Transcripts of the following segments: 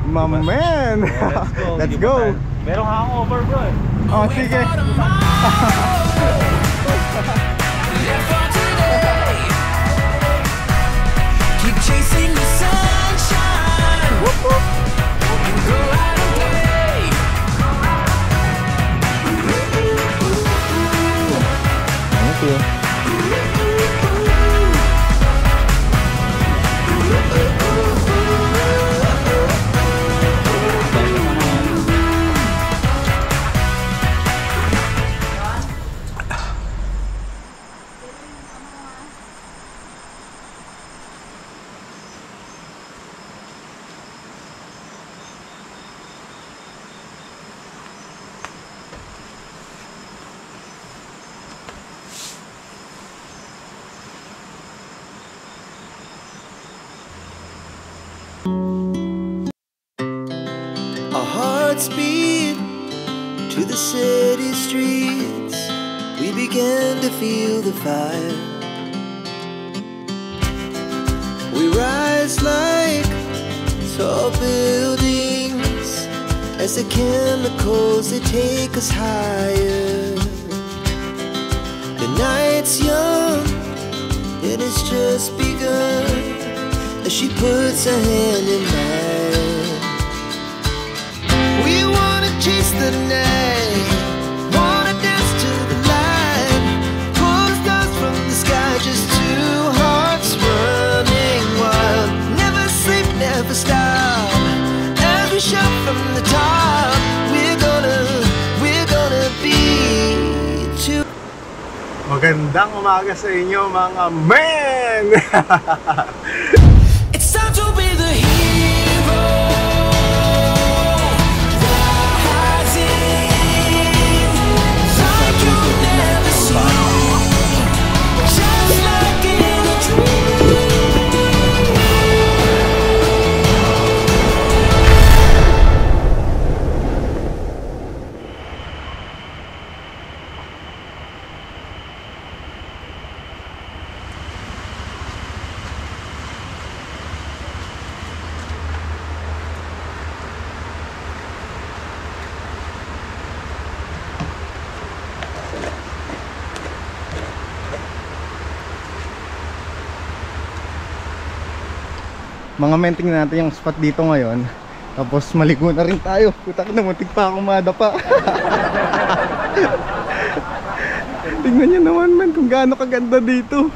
Man. Let's go. Merong hangover bro eh. Oh, sige. Keep chasing the sunshine. And go out and play. Thank you. Our hearts beat to the city streets. We began to feel the fire. We rise like tall buildings as the chemicals they take us higher. The night's young and it's just begun as she puts her hand in mine. We wanna chase the night, wanna dance to the light, pull the stars from the sky, just two hearts running wild. Never sleep, never stop, as we shout from the top. We're gonna be two. Magandang umaga sa inyo mga men! It's time to be the hero. Mga men, tingnan natin yung spot dito ngayon. Tapos maligo na rin tayo. Putak na, muntik pa akong madapa. Tingnan nyo naman men kung gaano kaganda dito.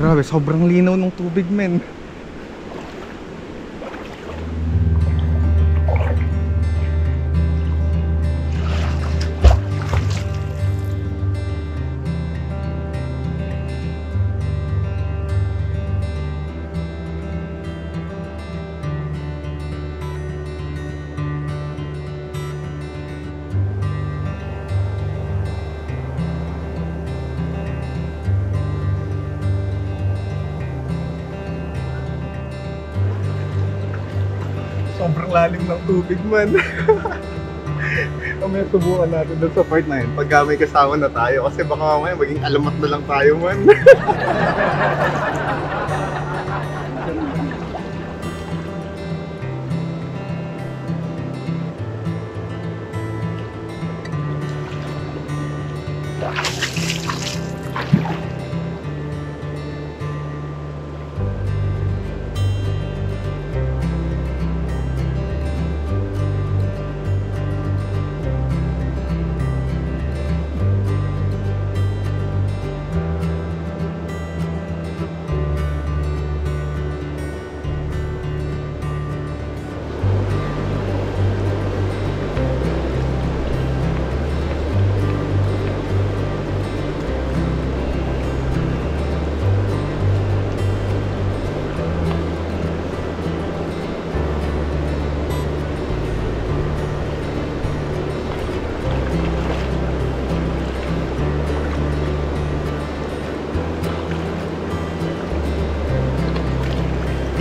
Grabe, sobrang linaw ng tubig men. Sobrang lalim ng tubig man. Mamaya subukan natin doon sa part na yun pag may kasama na tayo, kasi baka mamaya maging alamat na lang tayo man.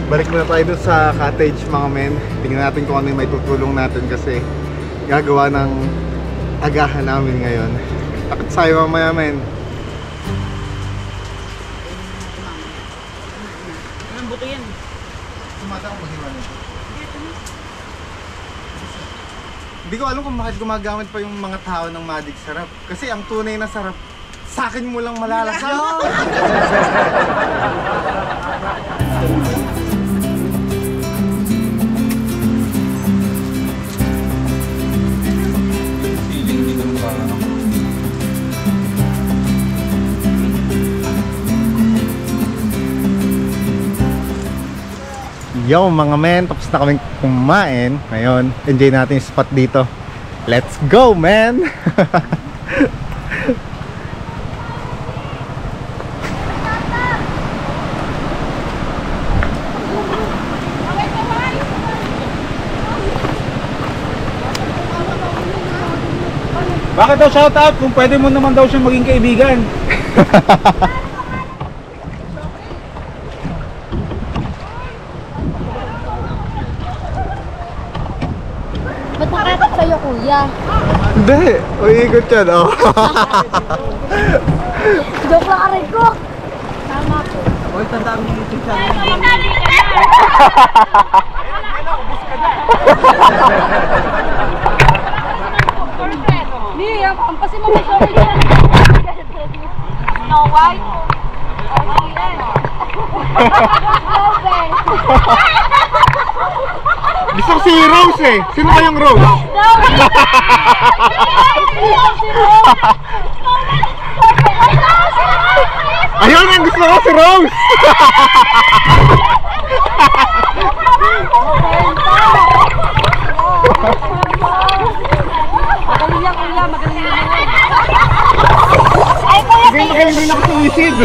Balik na tayo doon sa cottage mga men. Tingnan natin kung ano yung may tutulong natin kasi gagawa ng agahan namin ngayon. Takot sa'yo mamaya, men. Anong buto yan? Sumata akong maghiwa nito. Hindi ko alam kung bakit gumagamit pa yung mga tao ng Magic Sarap. Kasi ang tunay na sarap, sa akin mo lang malalasaw. Yo mga men, tapos na kaming kumain. Ngayon, enjoy natin yung spot dito. Let's go, man! Bakit daw shout out kung pwede mo naman daw siyang maging kaibigan? Ba't nakatak sa'yo, kuya? Hindi! Uiikot yan, oh! Joke lang, aray ko! Tama po. Uy, tandaan mo yung YouTube channel. Hindi, ampasin mo mag-sorry dyan. Snow White? Okay yan. Snowbell. Gusto ko si Rose eh! Sino kayong Rose? Ayun ang gusto ko si Rose! Magaling yan, kuya. Magaling yan. Magaling din ako sa wisid!